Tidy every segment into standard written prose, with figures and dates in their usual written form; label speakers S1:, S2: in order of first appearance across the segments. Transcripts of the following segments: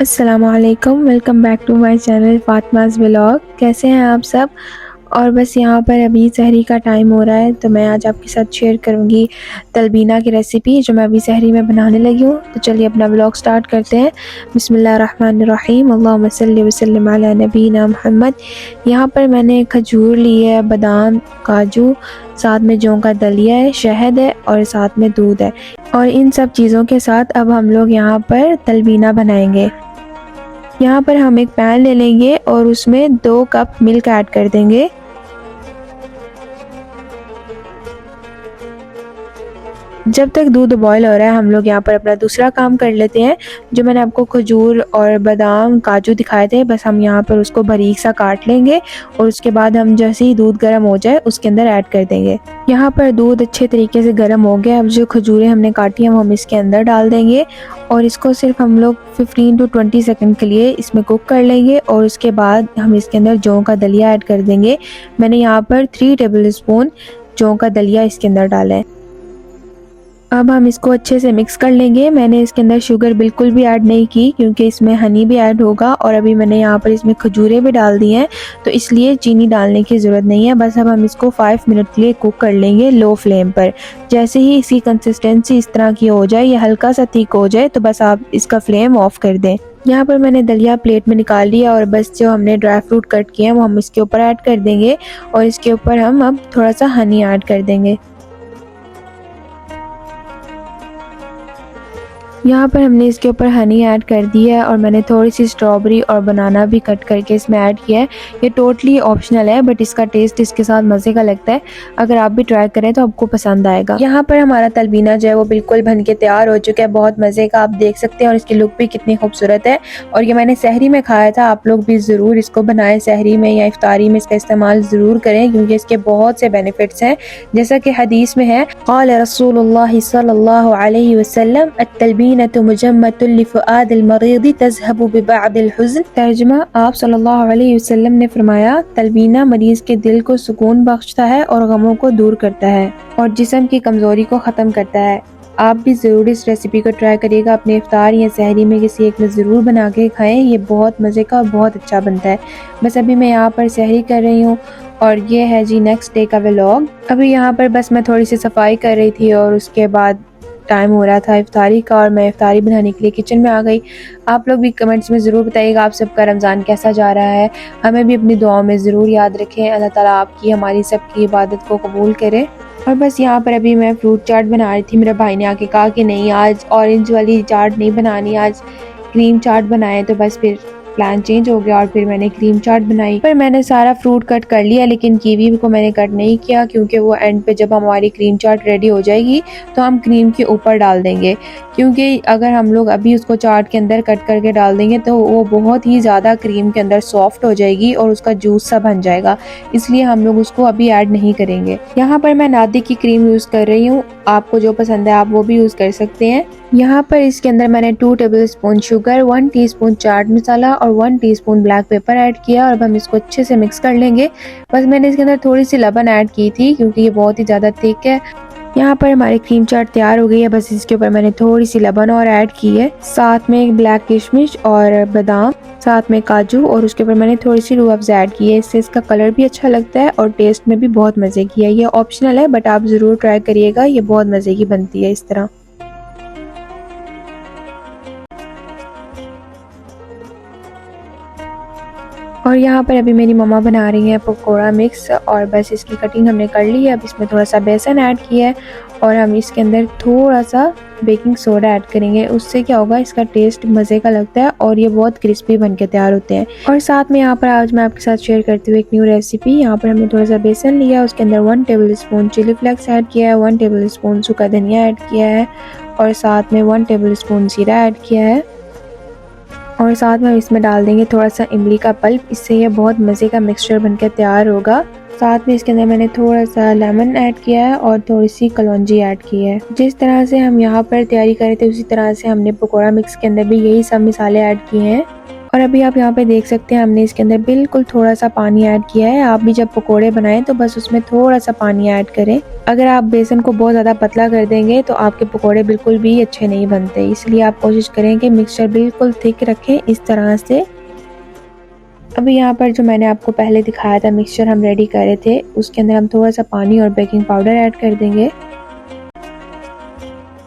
S1: अस्सलामुअलैकुम, welcome back to my channel Fatima's vlog. कैसे हैं आप सब? और बस यहाँ पर अभी सहरी का टाइम हो रहा है, तो मैं आज आपके साथ शेयर करूँगी तलबीना की रेसिपी जो मैं अभी सहरी में बनाने लगी हूँ। तो चलिए अपना व्लॉग स्टार्ट करते हैं। बिस्मिल्लाहिर्रहमानिर्रहीम, अल्लाहुम्मा सल्लि व सल्लिम अला नबीना मुहम्मद। यहाँ पर मैंने खजूर ली है, बादाम, काजू, साथ में जौ का दलिया है, शहद है और साथ में दूध है। और इन सब चीज़ों के साथ अब हम लोग यहाँ पर तलबीना बनाएंगे। यहाँ पर हम एक पैन ले लेंगे और उसमें 2 कप मिल्क ऐड कर देंगे। जब तक दूध बॉयल हो रहा है हम लोग यहाँ पर अपना दूसरा काम कर लेते हैं। जो मैंने आपको खजूर और बादाम, काजू दिखाए थे, बस हम यहाँ पर उसको बारीक सा काट लेंगे और उसके बाद हम जैसे ही दूध गर्म हो जाए उसके अंदर ऐड कर देंगे। यहाँ पर दूध अच्छे तरीके से गर्म हो गया। अब जो खजूरें हमने काटी हैं वो हम इसके अंदर डाल देंगे और इसको सिर्फ हम लोग 15 टू 20 सेकंड के लिए इसमें कुक कर लेंगे और उसके बाद हम इसके अंदर जौ का दलिया ऐड कर देंगे। मैंने यहाँ पर 3 टेबल स्पून जौ का दलिया इसके अंदर डाला है। अब हम इसको अच्छे से मिक्स कर लेंगे। मैंने इसके अंदर शुगर बिल्कुल भी ऐड नहीं की क्योंकि इसमें हनी भी ऐड होगा और अभी मैंने यहाँ पर इसमें खजूरें भी डाल दी हैं, तो इसलिए चीनी डालने की ज़रूरत नहीं है। बस अब हम इसको 5 मिनट के लिए कुक कर लेंगे लो फ्लेम पर। जैसे ही इसकी कंसिस्टेंसी इस तरह की हो जाए या हल्का सा थिक हो जाए तो बस आप इसका फ्लेम ऑफ कर दें। यहाँ पर मैंने दलिया प्लेट में निकाल लिया और बस जो हमने ड्राई फ्रूट कट किए हैं वो हम इसके ऊपर ऐड कर देंगे और इसके ऊपर हम अब थोड़ा सा हनी ऐड कर देंगे। यहाँ पर हमने इसके ऊपर हनी ऐड कर दिया है और मैंने थोड़ी सी स्ट्रॉबेरी और बनाना भी कट करके इसमें ऐड किया है। ये टोटली ऑप्शनल है बट इसका टेस्ट इसके साथ मज़े का लगता है। अगर आप भी ट्राई करें तो आपको पसंद आएगा। यहाँ पर हमारा तलबीना जो है वो बिल्कुल बन के तैयार हो चुका है। बहुत मज़े का आप देख सकते हैं और इसकी लुक भी कितनी खूबसूरत है। और ये मैंने सहरी में खाया था। आप लोग भी ज़रूर इसको बनाएं, सहरी में या इफ्तारी में इसका इस्तेमाल ज़रूर करें क्योंकि इसके बहुत से बेनिफिट्स हैं। जैसा कि हदीस में है, क़ाल रसूलुल्लाह सल्लल्लाहु अलैहि वसल्लम तर्जुमा, आप सल्लल्लाहु अलैहि वसल्लम ने फरमाया, तलबीना मरीज के दिल को सुकून बख्शता है और गमों को दूर करता है और जिस्म की कमजोरी को ख़त्म करता है। आप भी ज़रूर इस रेसिपी को ट्राई करिएगा। अपने इफ्तार या सहरी में किसी एक में ज़रूर बना के खाएं। ये बहुत मज़े का और बहुत अच्छा बनता है। बस अभी मैं यहाँ पर सहरी कर रही हूँ और ये है जी नेक्स्ट डे का व्लॉग। अभी यहाँ पर बस मैं थोड़ी सी सफाई कर रही थी और उसके बाद टाइम हो रहा था इफ्तारी का और मैं इफ्तारी बनाने के लिए किचन में आ गई। आप लोग भी कमेंट्स में ज़रूर बताइएगा आप सबका रमज़ान कैसा जा रहा है। हमें भी अपनी दुआओं में ज़रूर याद रखें। अल्लाह ताला आपकी हमारी सबकी इबादत को कबूल करे। और बस यहाँ पर अभी मैं फ्रूट चाट बना रही थी। मेरे भाई ने आके कहा कि नहीं, आज ऑरेंज वाली चाट नहीं बनानी, आज क्रीम चाट बनाए। तो बस फिर प्लान चेंज हो गया और फिर मैंने क्रीम चाट बनाई। पर मैंने सारा फ्रूट कट कर लिया लेकिन कीवी को मैंने कट नहीं किया क्योंकि वो एंड पे जब हमारी क्रीम चाट रेडी हो जाएगी तो हम क्रीम के ऊपर डाल देंगे। क्योंकि अगर हम लोग अभी उसको चाट के अंदर कट करके डाल देंगे तो वो बहुत ही ज़्यादा क्रीम के अंदर सॉफ्ट हो जाएगी और उसका जूस सा बन जाएगा, इसलिए हम लोग उसको अभी ऐड नहीं करेंगे। यहाँ पर मैं नादी की क्रीम यूज़ कर रही हूँ। आपको जो पसंद है आप वो भी यूज़ कर सकते हैं। यहाँ पर इसके अंदर मैंने 2 table spoon sugar, 1 teaspoon chaat masala और 1 टीस्पून ब्लैक पेपर ऐड किया और अब हम इसको अच्छे से मिक्स कर लेंगे। बस मैंने इसके अंदर थोड़ी सी लबन ऐड की थी क्योंकि ये बहुत ही ज़्यादा थिक है। यहाँ पर हमारी क्रीम चाट तैयार हो गई है। बस इसके ऊपर मैंने थोड़ी सी लबन और ऐड की है, साथ में ब्लैक किशमिश और बादाम, साथ में काजू और उसके ऊपर मैंने थोड़ी सी रूह अफ़ज़ा ऐड की है। इससे इसका कलर भी अच्छा लगता है और टेस्ट में भी बहुत मज़े की है। ये ऑप्शनल है बट आप ज़रूर ट्राई करिएगा, ये बहुत मज़े की बनती है इस तरह। और यहाँ पर अभी मेरी मम्मा बना रही हैं पकोड़ा मिक्स और बस इसकी कटिंग हमने कर ली है। अब इसमें थोड़ा सा बेसन ऐड किया है और हम इसके अंदर थोड़ा सा बेकिंग सोडा ऐड करेंगे। उससे क्या होगा, इसका टेस्ट मज़े का लगता है और ये बहुत क्रिस्पी बन के तैयार होते हैं। और साथ में यहाँ पर आज मैं आपके साथ शेयर करती हूँ एक न्यू रेसिपी। यहाँ पर हमने थोड़ा सा बेसन लिया, उसके अंदर 1 tablespoon chilli flakes add किया है, 1 टेबल स्पून सूखा धनिया ऐड किया है और साथ में 1 टेबल स्पून जीरा ऐड किया है और साथ में इसमें डाल देंगे थोड़ा सा इमली का पल्प। इससे ये बहुत मज़े का मिक्सचर बनकर तैयार होगा। साथ में इसके अंदर मैंने थोड़ा सा लेमन ऐड किया है और थोड़ी सी कलौंजी ऐड की है। जिस तरह से हम यहाँ पर तैयारी कर रहे थे उसी तरह से हमने पकोड़ा मिक्स के अंदर भी यही सब मसाले ऐड किए हैं और अभी आप यहाँ पे देख सकते हैं हमने इसके अंदर बिल्कुल थोड़ा सा पानी ऐड किया है। आप भी जब पकोड़े बनाएं तो बस उसमें थोड़ा सा पानी ऐड करें। अगर आप बेसन को बहुत ज़्यादा पतला कर देंगे तो आपके पकोड़े बिल्कुल भी अच्छे नहीं बनते, इसलिए आप कोशिश करें कि मिक्सचर बिल्कुल थिक रखें इस तरह से। अभी यहाँ पर जो मैंने आपको पहले दिखाया था मिक्सचर हम रेडी कर रहे थे, उसके अंदर हम थोड़ा सा पानी और बेकिंग पाउडर ऐड कर देंगे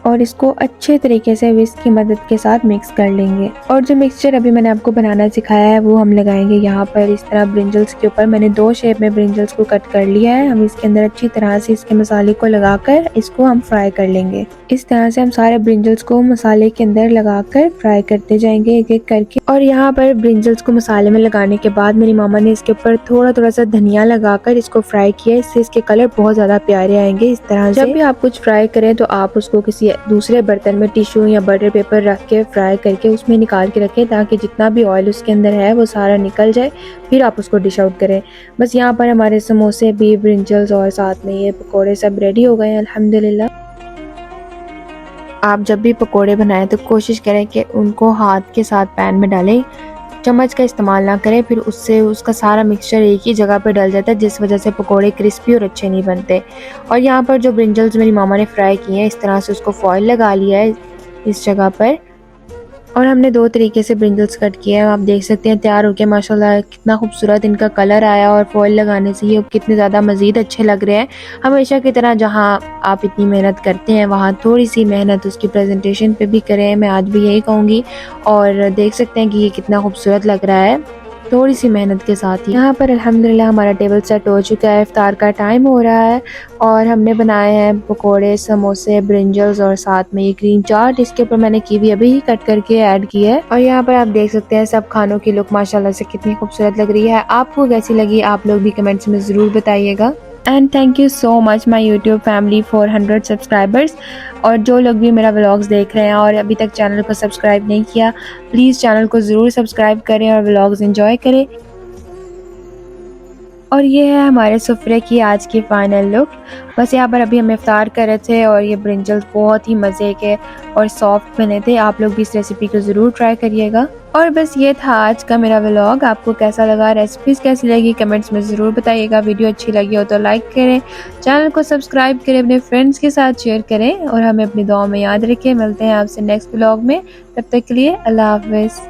S1: और इसको अच्छे तरीके से विस्क की मदद के साथ मिक्स कर लेंगे। और जो मिक्सचर अभी मैंने आपको बनाना सिखाया है वो हम लगाएंगे यहाँ पर इस तरह ब्रिंजल्स के ऊपर। मैंने 2 शेप में ब्रिंजल्स को कट कर लिया है। हम इसके अंदर अच्छी तरह से इसके मसाले को लगाकर इसको हम फ्राई कर लेंगे। इस तरह से हम सारे ब्रिंजल्स को मसाले के अंदर लगाकर फ्राई करते जाएंगे एक एक करके। और यहाँ पर ब्रिंजल्स को मसाले में लगाने के बाद मेरी मामा ने इसके ऊपर थोड़ा थोड़ा सा धनिया लगाकर इसको फ्राई किया। इससे इसके कलर बहुत ज्यादा प्यारे आएंगे। इस तरह से जब भी आप कुछ फ्राई करें तो आप उसको किसी दूसरे बर्तन में टिश्यू या बटर पेपर रख के फ्राई करके उसमें निकाल के रखें, ताकि जितना भी ऑयल उसके अंदर है वो सारा निकल जाए। फिर आप उसको डिश आउट करें। बस यहाँ पर हमारे समोसे भी, ब्रिंजल्स और साथ में ये पकोड़े सब रेडी हो गए हैं अल्हम्दुलिल्लाह। आप जब भी पकोड़े बनाएं तो कोशिश करें कि उनको हाथ के साथ पैन में डालें, चम्मच का इस्तेमाल ना करें, फिर उससे उसका सारा मिक्सचर एक ही जगह पर डल जाता है, जिस वजह से पकोड़े क्रिस्पी और अच्छे नहीं बनते। और यहाँ पर जो ब्रिंजल्स मेरी मामा ने फ्राई किए हैं इस तरह से उसको फॉइल लगा लिया है इस जगह पर। और हमने 2 तरीके से ब्रिंजल्स कट किए हैं। आप देख सकते हैं तैयार हो गया माशाल्लाह, कितना खूबसूरत इनका कलर आया और फॉइल लगाने से ये कितने ज़्यादा मज़ीद अच्छे लग रहे हैं। हमेशा की तरह जहां आप इतनी मेहनत करते हैं वहां थोड़ी सी मेहनत उसकी प्रेजेंटेशन पे भी करें, मैं आज भी यही कहूँगी। और देख सकते हैं कि ये कितना खूबसूरत लग रहा है थोड़ी सी मेहनत के साथ ही। यहाँ पर अल्हम्दुलिल्लाह हमारा टेबल सेट हो चुका है, इफ्तार का टाइम हो रहा है और हमने बनाए हैं पकोड़े, समोसे, ब्रिंजल्स और साथ में ये ग्रीन चाट। इसके ऊपर मैंने कीवी अभी ही कट करके ऐड की है। और यहाँ पर आप देख सकते हैं सब खानों की लुक माशाल्लाह से कितनी खूबसूरत लग रही है। आपको कैसी लगी आप लोग भी कमेंट्स में ज़रूर बताइएगा। And thank you so much my YouTube family for 100 subscribers. और जो लोग भी मेरा व्लॉग्स देख रहे हैं और अभी तक चैनल को सब्सक्राइब नहीं किया, प्लीज़ चैनल को ज़रूर सब्सक्राइब करें और व्लॉग्स एंजॉय करें। और ये है हमारे सुफ्रे की आज की फाइनल लुक। बस यहाँ पर अभी हम इफ्तार कर रहे थे और ये ब्रिंजल्स बहुत ही मज़े के और सॉफ्ट बने थे। आप लोग भी इस रेसिपी को ज़रूर ट्राई करिएगा। और बस ये था आज का मेरा व्लॉग। आपको कैसा लगा, रेसिपीज़ कैसी लगी, कमेंट्स में ज़रूर बताइएगा। वीडियो अच्छी लगी हो तो लाइक करें, चैनल को सब्सक्राइब करें, अपने फ्रेंड्स के साथ शेयर करें और हमें अपनी दुआ में याद रखें। मिलते हैं आपसे नेक्स्ट व्लॉग में, तब तक के लिए अल्लाह हाफ़िज़।